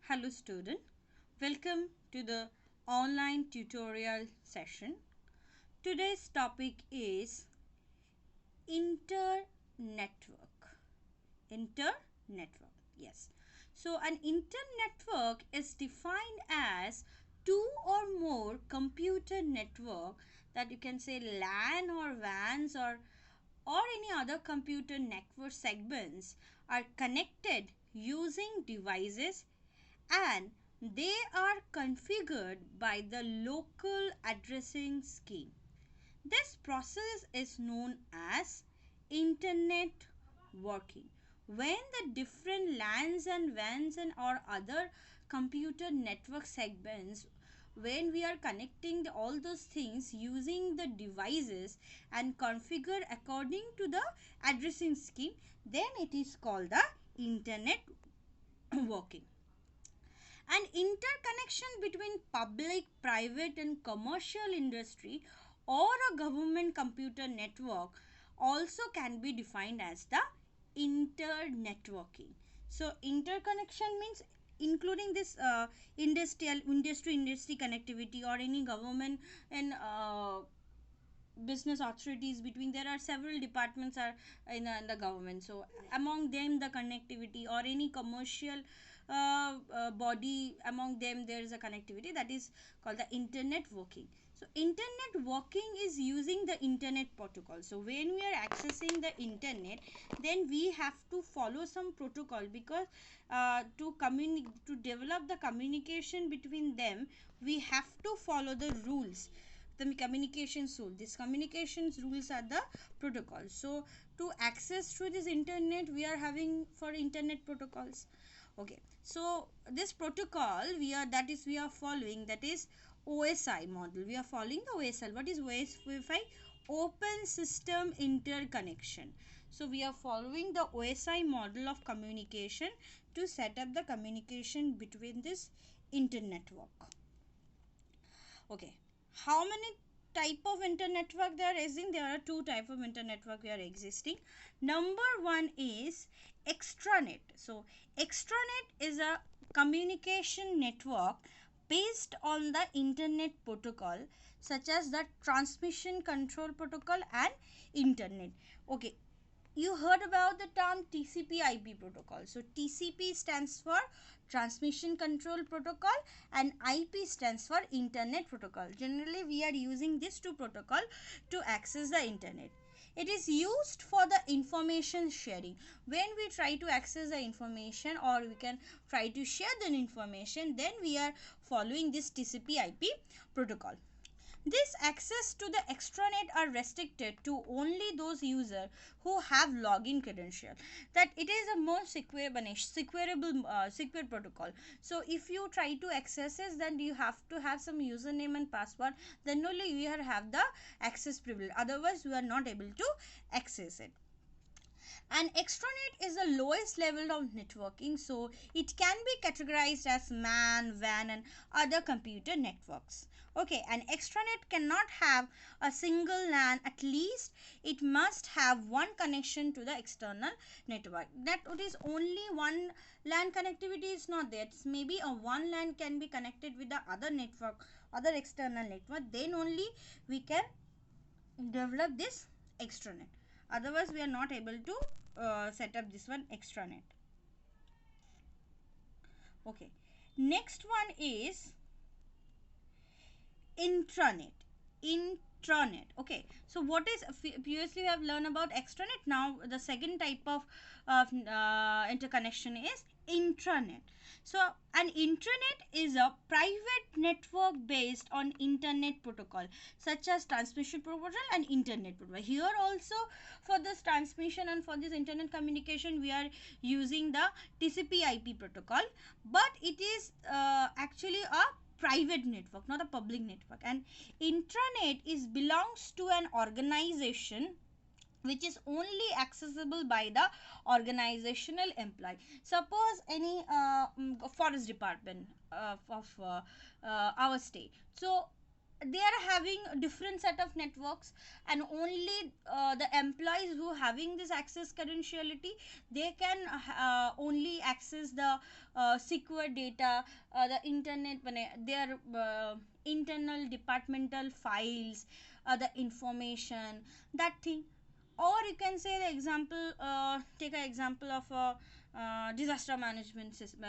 Hello student, welcome to the online tutorial session. Today's topic is internetwork. Internetwork, yes. So an internetwork is defined as two or more computer network, that you can say LAN or WANs or any other computer network segments, are connected using devices, and they are configured by the local addressing scheme. This process is known as internet working. When the different LANs and WANs and or other computer network segments, when we are connecting all those things using the devices and configured according to the addressing scheme, then it is called the internet working. An interconnection between public, private and commercial industry or a government computer network also can be defined as the internetworking. So interconnection means including this industry connectivity or any government and business authorities between. There are several departments are in the government, so among them the connectivity, or any commercial body, among them there is a connectivity, that is called the internet working. So internet working is using the internet protocol. So when we are accessing the internet, then we have to follow some protocol, because to develop the communication between them, we have to follow the rules, the communications rule. These communications rules are the protocols. So to access through this internet, we are having for internet protocols. Okay, so this protocol we are following, that is OSI model. We are following the OSI. What is OSI? Open system interconnection. So we are following the OSI model of communication to set up the communication between this internet network. Okay, how many type of internet network there is? There are two type of internet network we are existing. Number one is extranet. So extranet is a communication network based on the internet protocol, such as the transmission control protocol and internet. Okay, you heard about the term TCP/IP protocol. So TCP stands for transmission control protocol and IP stands for internet protocol. Generally we are using these two protocol to access the internet. It is used for the information sharing. When we try to access the information, or we can try to share the information, then we are following this TCP/IP protocol. This access to the extranet are restricted to only those users who have login credential. That it is a more secure protocol. So if you try to access it, then you have to have some username and password. Then only you have the access privilege. Otherwise, you are not able to access it. An extranet is the lowest level of networking, so it can be categorized as MAN, WAN and other computer networks. Okay, an extranet cannot have a single LAN. At least it must have one connection to the external network. That it is only one LAN connectivity is not there. It's maybe a one LAN can be connected with the other network, other external network. Then only we can develop this extranet. Otherwise we are not able to set up this one extranet. Okay, next one is intranet. Okay, so what is, previously we have learned about extranet. Now the second type of interconnection is intranet. So an intranet is a private network based on internet protocol, such as transmission protocol and internet protocol. Here also for this transmission and for this internet communication, we are using the TCP/IP protocol, but it is actually a private network, not a public network. And intranet is belongs to an organization which is only accessible by the organizational employee. Suppose any forest department of our state. So they are having a different set of networks, and only the employees who having this access credentiality, they can only access the secure data, the internet, their internal departmental files, the information, that thing. Or you can say the example, take an example of a disaster management system,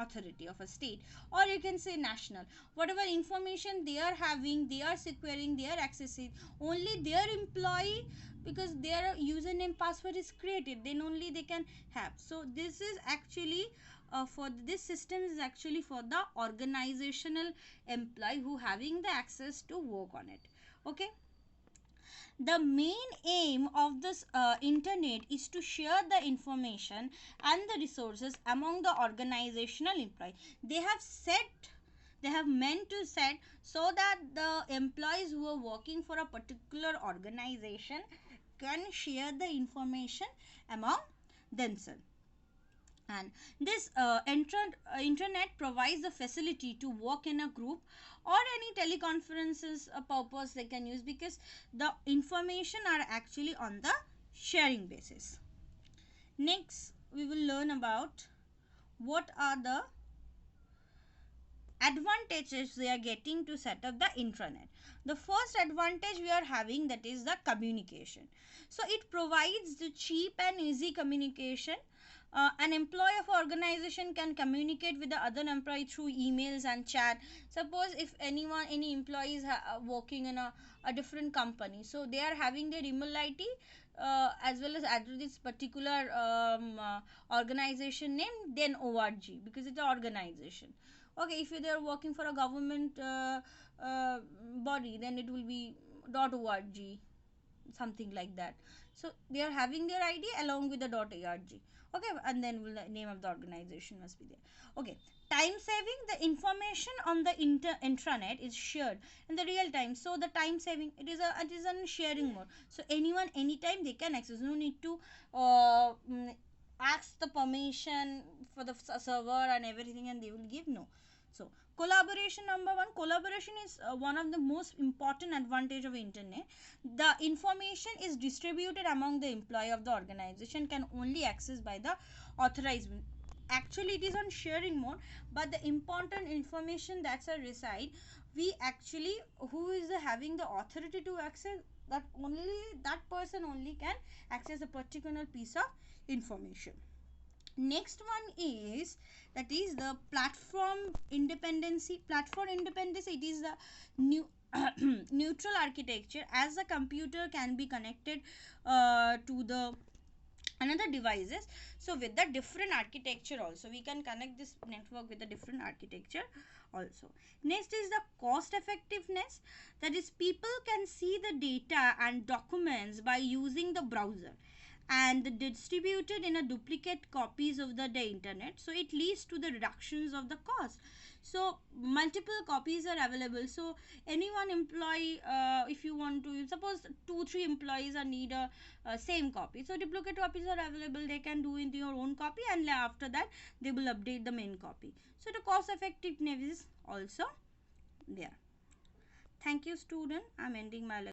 authority of a state, or you can say national. Whatever information they are having, they are securing, they are accessing, only their employee, because their username password is created, then only they can have. So this is actually for this system is actually for the organizational employee who having the access to work on it. Okay. The main aim of this internet is to share the information and the resources among the organizational employees. They have set, they have meant to set, so that the employees who are working for a particular organization can share the information among themselves. And this internet provides the facility to work in a group or any teleconferences purpose they can use, because the information are actually on the sharing basis. Next we will learn about what are the advantages they are getting to set up the intranet. The first advantage we are having, that is the communication. So it provides the cheap and easy communication. An employee of an organization can communicate with the other employee through emails and chat. Suppose if any employees working in a different company, so they are having their email ID as well as address this particular organization name, then org, because it's an organization. Okay, if they are working for a government body, then it will be .org, something like that. So they are having their ID along with the .org. Okay, and then the name of the organization must be there. Okay, time saving. The information on the intranet is shared in the real time, so the time saving, it is a sharing mode, so anyone anytime they can access. No need to ask the permission for the server and everything, and they will give. No. So collaboration, number one, collaboration is one of the most important advantage of internet. The information is distributed among the employee of the organization, can only access by the authorized. Actually it is on sharing mode, but the important information that's a reside, we actually, who is having the authority to access, that only that person only can access a particular piece of information. Next one is, that is the platform independency. Platform independence, it is the new neutral architecture, as the computer can be connected to the another devices. So with the different architecture also, we can connect this network with a different architecture also. Next is the cost effectiveness, that is people can see the data and documents by using the browser, and distributed in a duplicate copies of the internet, so it leads to the reductions of the cost. So multiple copies are available, so any one employee, if you want to, suppose 2-3 employees are need a same copy, so duplicate copies are available, they can do in your own copy, and after that they will update the main copy. So the cost effectiveness is also there. Thank you student, I'm ending my lecture.